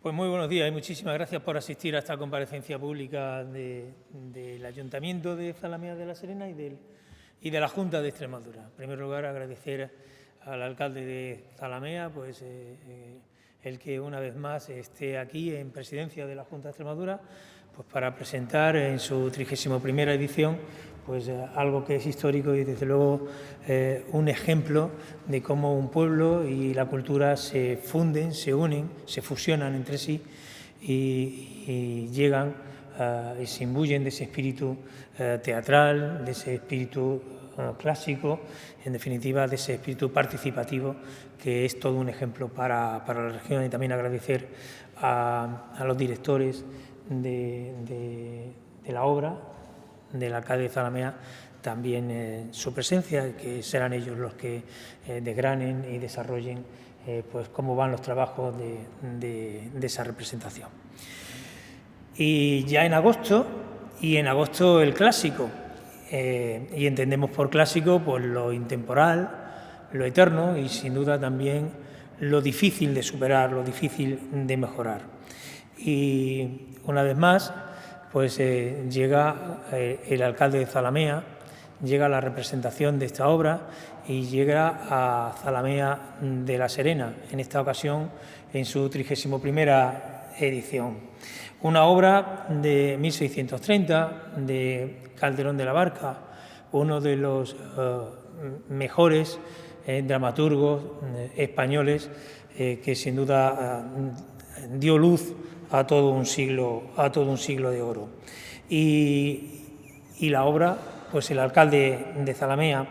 Pues muy buenos días y muchísimas gracias por asistir a esta comparecencia pública del Ayuntamiento de Zalamea de la Serena y de la Junta de Extremadura. En primer lugar, agradecer al alcalde de Zalamea el que una vez más esté aquí en presidencia de la Junta de Extremadura pues para presentar en su 31ª edición pues algo que es histórico y desde luego un ejemplo de cómo un pueblo y la cultura se funden, se unen, se fusionan entre sí y llegan y se imbuyen de ese espíritu teatral, de ese espíritu clásico, en definitiva de ese espíritu participativo que es todo un ejemplo para la región. Y también agradecer a los directores de la obra, del alcalde de Zalamea, también su presencia, que serán ellos los que desgranen y desarrollen pues cómo van los trabajos de esa representación. Y ya en agosto el clásico, y entendemos por clásico pues lo intemporal, lo eterno y sin duda también lo difícil de superar, lo difícil de mejorar. Y una vez más pues llega el alcalde de Zalamea, llega la representación de esta obra y llega a Zalamea de la Serena, en esta ocasión en su 31ª edición. Una obra de 1630, de Calderón de la Barca, uno de los mejores dramaturgos españoles que sin duda dio luz a todo un siglo de oro. Y la obra, pues el alcalde de Zalamea,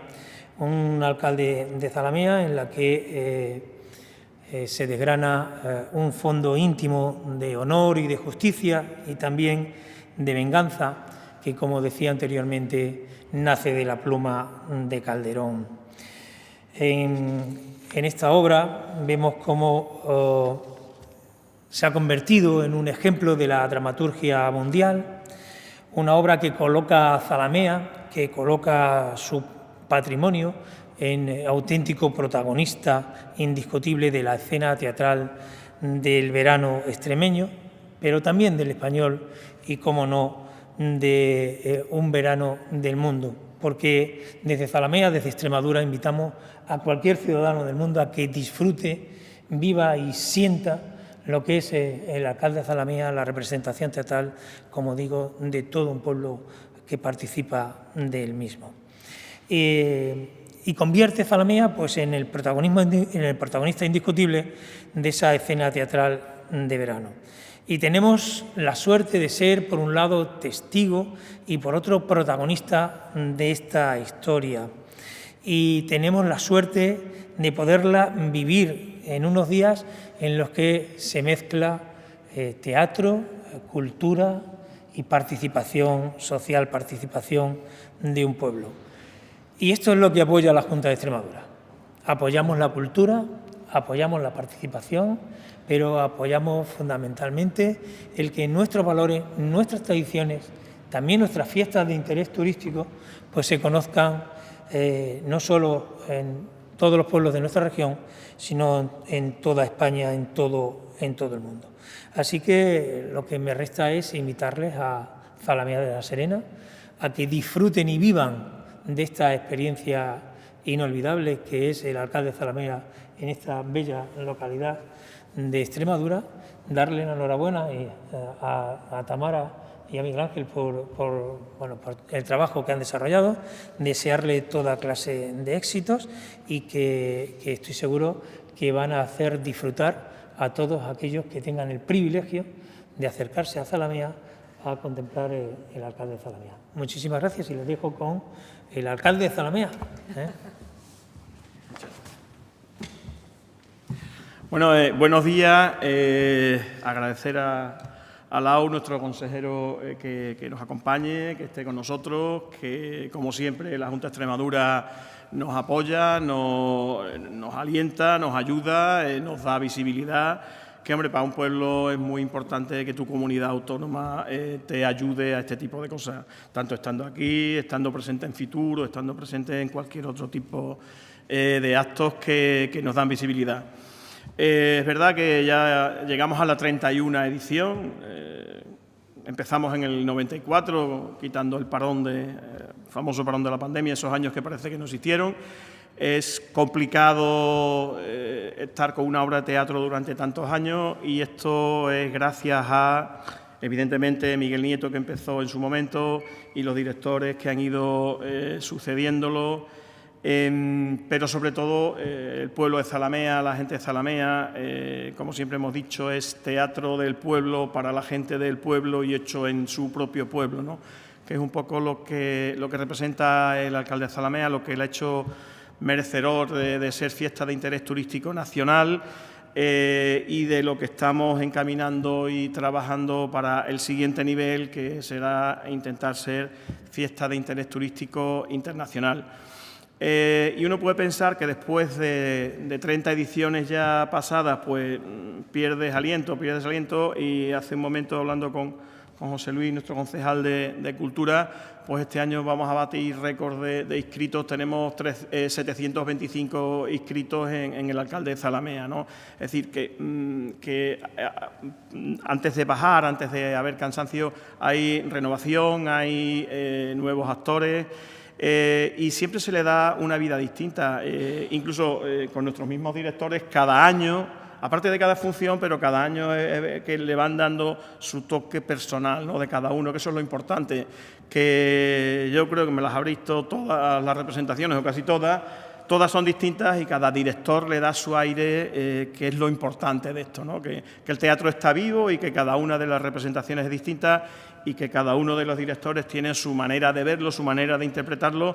un alcalde de Zalamea en la que se desgrana un fondo íntimo de honor y de justicia y también de venganza que, como decía anteriormente, nace de la pluma de Calderón. En esta obra vemos cómo se ha convertido en un ejemplo de la dramaturgia mundial, una obra que coloca a Zalamea, que coloca su patrimonio en auténtico protagonista indiscutible de la escena teatral del verano extremeño, pero también del español y, cómo no, de un verano del mundo, porque desde Zalamea, desde Extremadura, invitamos a cualquier ciudadano del mundo a que disfrute, viva y sienta lo que es el alcalde de Zalamea, la representación teatral, como digo, de todo un pueblo que participa del mismo. Y convierte Zalamea pues, en el protagonista indiscutible de esa escena teatral de verano. Y tenemos la suerte de ser, por un lado, testigo y, por otro, protagonista de esta historia. Y tenemos la suerte de poderla vivir en unos días en los que se mezcla teatro, cultura y participación social, participación de un pueblo. Y esto es lo que apoya la Junta de Extremadura. Apoyamos la cultura, apoyamos la participación, pero apoyamos fundamentalmente el que nuestros valores, nuestras tradiciones, también nuestras fiestas de interés turístico, pues se conozcan no solo en todos los pueblos de nuestra región, sino en toda España, en todo el mundo. Así que lo que me resta es invitarles a Zalamea de la Serena, a que disfruten y vivan de esta experiencia inolvidable que es el alcalde de Zalamea en esta bella localidad de Extremadura, darle la enhorabuena a Tamara y a Miguel Ángel por el trabajo que han desarrollado, desearle toda clase de éxitos y que estoy seguro que van a hacer disfrutar a todos aquellos que tengan el privilegio de acercarse a Zalamea a contemplar el alcalde de Zalamea. Muchísimas gracias y les dejo con el alcalde de Zalamea. Bueno, buenos días. Agradecer a Lau, nuestro consejero, que nos acompañe, que esté con nosotros, que, como siempre, la Junta de Extremadura nos apoya, nos alienta, nos ayuda, nos da visibilidad. Que, hombre, para un pueblo es muy importante que tu comunidad autónoma te ayude a este tipo de cosas, tanto estando aquí, estando presente en Fitur o estando presente en cualquier otro tipo de actos que nos dan visibilidad. Es verdad que ya llegamos a la 31 edición. Empezamos en el 94, quitando el parón famoso parón de la pandemia, esos años que parece que no existieron. Es complicado estar con una obra de teatro durante tantos años, y esto es gracias a, evidentemente, Miguel Nieto, que empezó en su momento, y los directores que han ido sucediéndolo, pero sobre todo el pueblo de Zalamea, la gente de Zalamea. Como siempre hemos dicho, es teatro del pueblo, para la gente del pueblo y hecho en su propio pueblo, ¿no? Que es un poco lo que representa el alcalde de Zalamea, lo que le ha hecho merecedor de ser fiesta de interés turístico nacional, y de lo que estamos encaminando y trabajando para el siguiente nivel, que será intentar ser fiesta de interés turístico internacional. Y uno puede pensar que después de 30 ediciones ya pasadas, pues pierdes aliento, y hace un momento, hablando con José Luis, nuestro concejal de Cultura, pues este año vamos a batir récord de inscritos. Tenemos 725 inscritos en el alcalde de Zalamea, ¿no? Es decir, que antes de bajar, antes de haber cansancio, hay renovación, hay nuevos actores. Y siempre se le da una vida distinta, incluso con nuestros mismos directores, cada año, aparte de cada función, pero cada año que le van dando su toque personal, ¿no?, de cada uno, que eso es lo importante, que yo creo que me las habréis visto todas las representaciones, o casi todas son distintas, y cada director le da su aire, que es lo importante de esto, ¿no? Que el teatro está vivo y que cada una de las representaciones es distinta, y que cada uno de los directores tiene su manera de verlo, su manera de interpretarlo,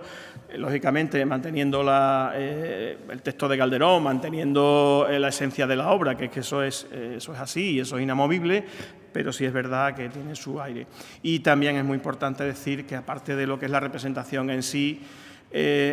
lógicamente manteniendo el texto de Calderón, manteniendo la esencia de la obra, que es que eso es así y eso es inamovible, pero sí es verdad que tiene su aire. Y también es muy importante decir que, aparte de lo que es la representación en sí,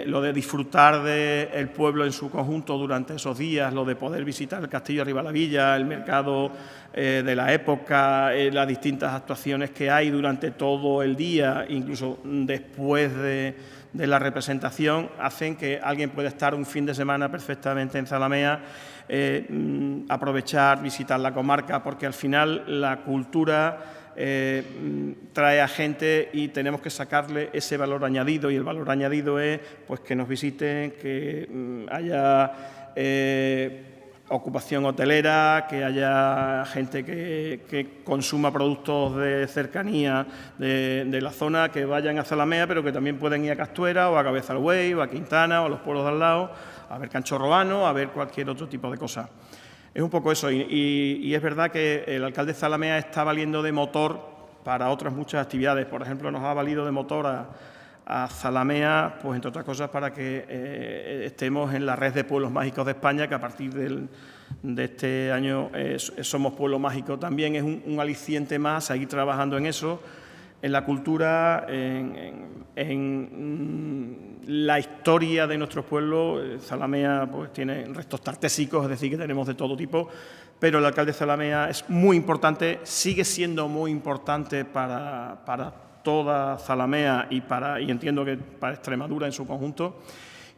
lo de disfrutar del pueblo en su conjunto durante esos días, lo de poder visitar el Castillo de Ribalavilla, el mercado de la época, las distintas actuaciones que hay durante todo el día, incluso después de la representación, hacen que alguien pueda estar un fin de semana perfectamente en Zalamea, aprovechar, visitar la comarca, porque al final la cultura trae a gente y tenemos que sacarle ese valor añadido, y el valor añadido es pues que nos visiten, que haya ocupación hotelera, que haya gente que consuma productos de cercanía de la zona, que vayan a Zalamea, pero que también pueden ir a Castuera o a Cabeza del Buey o a Quintana o a los pueblos de al lado, a ver Cancho Robano, a ver cualquier otro tipo de cosa. Es un poco eso, y es verdad que el alcalde de Zalamea está valiendo de motor para otras muchas actividades. Por ejemplo, nos ha valido de motor a Zalamea, pues entre otras cosas, para que estemos en la red de pueblos mágicos de España, que a partir de este año somos pueblo mágico. También es un aliciente más seguir trabajando en eso, en la cultura, en la historia de nuestros pueblos. Zalamea pues tiene restos tartésicos, es decir, que tenemos de todo tipo, pero el alcalde de Zalamea es muy importante, sigue siendo muy importante para toda Zalamea y entiendo que para Extremadura en su conjunto.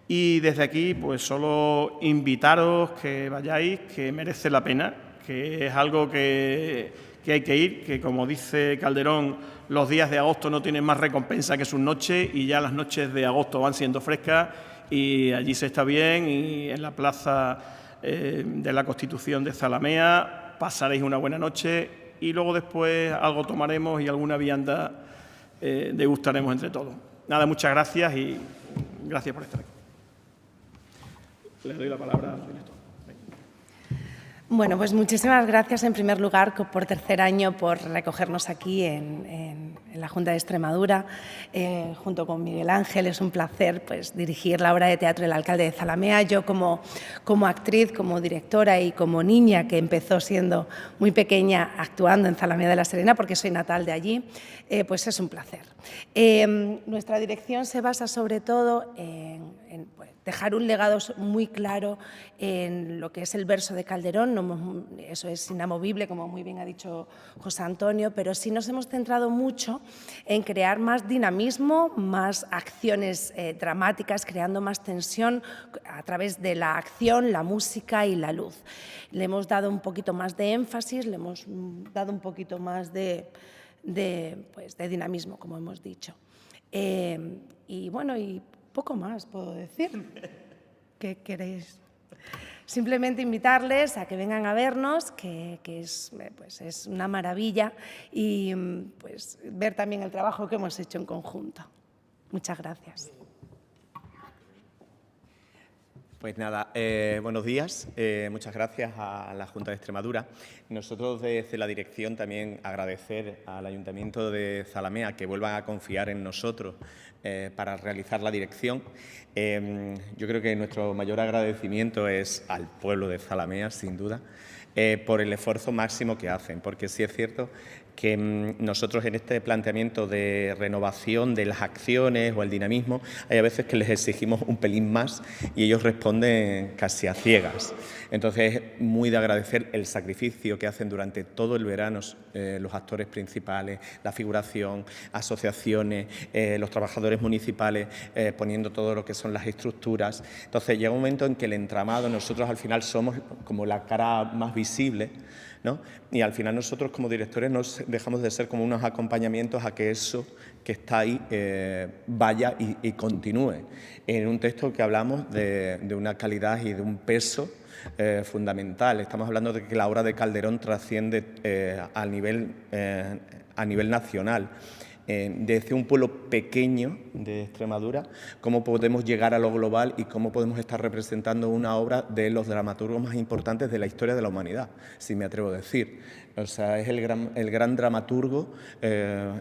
Y desde aquí, pues solo invitaros que vayáis, que merece la pena, que es algo que hay que ir, que como dice Calderón, los días de agosto no tienen más recompensa que sus noches, y ya las noches de agosto van siendo frescas y allí se está bien, y en la plaza de la Constitución de Zalamea pasaréis una buena noche, y luego después algo tomaremos y alguna vianda degustaremos entre todos. Nada, muchas gracias y gracias por estar aquí. Le doy la palabra al director. Bueno, pues muchísimas gracias en primer lugar por tercer año por recogernos aquí en la Junta de Extremadura, junto con Miguel Ángel. Es un placer pues dirigir la obra de teatro del alcalde de Zalamea. Yo como actriz, como directora y como niña que empezó siendo muy pequeña actuando en Zalamea de la Serena, porque soy natal de allí, pues es un placer. Nuestra dirección se basa sobre todo en dejar un legado muy claro en lo que es el verso de Calderón, eso es inamovible, como muy bien ha dicho José Antonio, pero sí nos hemos centrado mucho en crear más dinamismo, más acciones dramáticas, creando más tensión a través de la acción, la música y la luz. Le hemos dado un poquito más de énfasis, le hemos dado un poquito más de dinamismo, como hemos dicho. Y bueno, y poco más puedo decir. ¿Qué queréis? Simplemente invitarles a que vengan a vernos, que es una maravilla, y pues ver también el trabajo que hemos hecho en conjunto. Muchas gracias. Pues nada, buenos días, muchas gracias a la Junta de Extremadura. Nosotros desde la dirección también agradecer al Ayuntamiento de Zalamea que vuelvan a confiar en nosotros para realizar la dirección. Yo creo que nuestro mayor agradecimiento es al pueblo de Zalamea, sin duda, por el esfuerzo máximo que hacen, porque sí es cierto que nosotros en este planteamiento de renovación de las acciones o el dinamismo, hay a veces que les exigimos un pelín más y ellos responden casi a ciegas. Entonces, es muy de agradecer el sacrificio que hacen durante todo el verano los actores principales, la figuración, asociaciones, los trabajadores municipales, poniendo todo lo que son las estructuras. Entonces, llega un momento en que el entramado, nosotros al final somos como la cara más visible, ¿no? Y al final nosotros como directores no dejamos de ser como unos acompañamientos a que eso que está ahí vaya y continúe. En un texto que hablamos de una calidad y de un peso fundamental. Estamos hablando de que la obra de Calderón trasciende a nivel nacional. Desde un pueblo pequeño de Extremadura, cómo podemos llegar a lo global y cómo podemos estar representando una obra de los dramaturgos más importantes de la historia de la humanidad, si me atrevo a decir. O sea, es el gran dramaturgo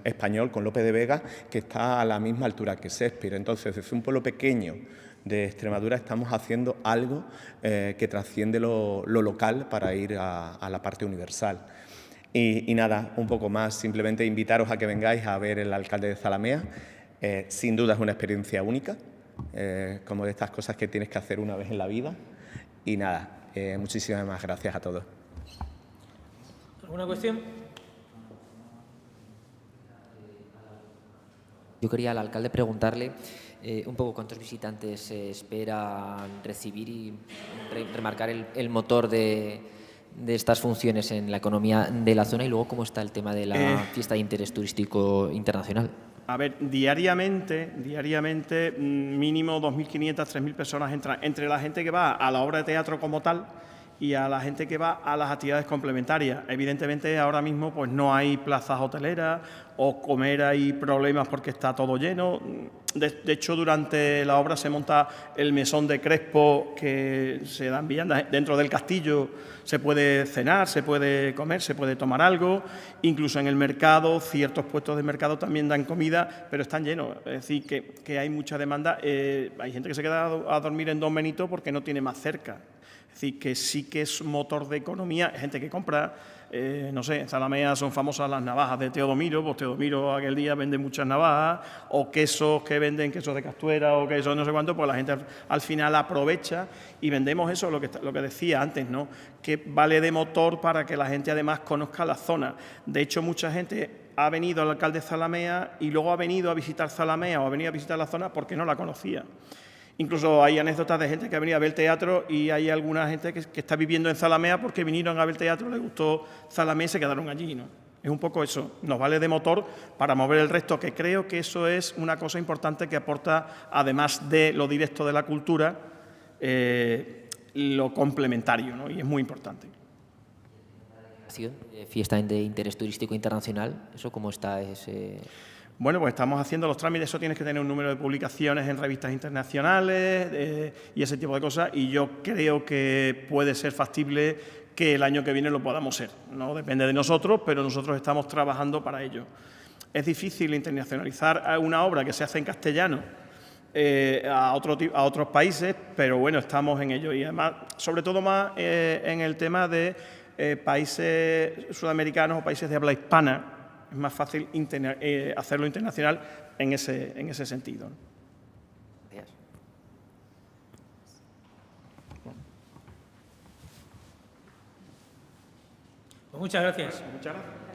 español, con Lope de Vega, que está a la misma altura que Shakespeare. Entonces, desde un pueblo pequeño de Extremadura estamos haciendo algo que trasciende lo local para ir a la parte universal. Y nada, un poco más, simplemente invitaros a que vengáis a ver El alcalde de Zalamea. Sin duda es una experiencia única, como de estas cosas que tienes que hacer una vez en la vida. Y nada, muchísimas gracias a todos. ¿Alguna cuestión? Yo quería al alcalde preguntarle un poco cuántos visitantes se espera recibir y remarcar el motor de estas funciones en la economía de la zona, y luego cómo está el tema de la fiesta de interés turístico internacional. A ver, diariamente mínimo 2.500, 3.000 personas entran, entre la gente que va a la obra de teatro como tal y a la gente que va a las actividades complementarias. Evidentemente, ahora mismo pues no hay plazas hoteleras o comer hay problemas porque está todo lleno. De hecho, durante la obra se monta el mesón de Crespo, que se dan viandas dentro del castillo. Se puede cenar, se puede comer, se puede tomar algo. Incluso en el mercado, ciertos puestos de mercado también dan comida, pero están llenos. Es decir, que hay mucha demanda. Hay gente que se queda a dormir en Don Benito porque no tiene más cerca. Es decir, que sí que es motor de economía. Hay gente que compra, no sé, en Zalamea son famosas las navajas de Teodomiro, pues Teodomiro aquel día vende muchas navajas, o quesos que venden, quesos de Castuera, o quesos no sé cuánto, pues la gente al final aprovecha y vendemos eso, lo que decía antes, ¿no? Que vale de motor para que la gente además conozca la zona. De hecho, mucha gente ha venido al alcalde de Zalamea y luego ha venido a visitar Zalamea o ha venido a visitar la zona porque no la conocía. Incluso hay anécdotas de gente que ha venido a ver teatro y hay alguna gente que está viviendo en Zalamea porque vinieron a ver teatro, les gustó Zalamea y se quedaron allí, ¿no? Es un poco eso, nos vale de motor para mover el resto, que creo que eso es una cosa importante que aporta, además de lo directo de la cultura, lo complementario, ¿no? Y es muy importante. Fiesta de interés turístico internacional, ¿eso cómo está ese...? Bueno, pues estamos haciendo los trámites, eso tienes que tener un número de publicaciones en revistas internacionales y ese tipo de cosas, y yo creo que puede ser factible que el año que viene lo podamos ser. No depende de nosotros, pero nosotros estamos trabajando para ello. Es difícil internacionalizar una obra que se hace en castellano a otros países, pero bueno, estamos en ello. Y además, sobre todo más en el tema de países sudamericanos o países de habla hispana, es más fácil hacerlo internacional en ese sentido. Gracias. Muchas gracias. Muchas gracias.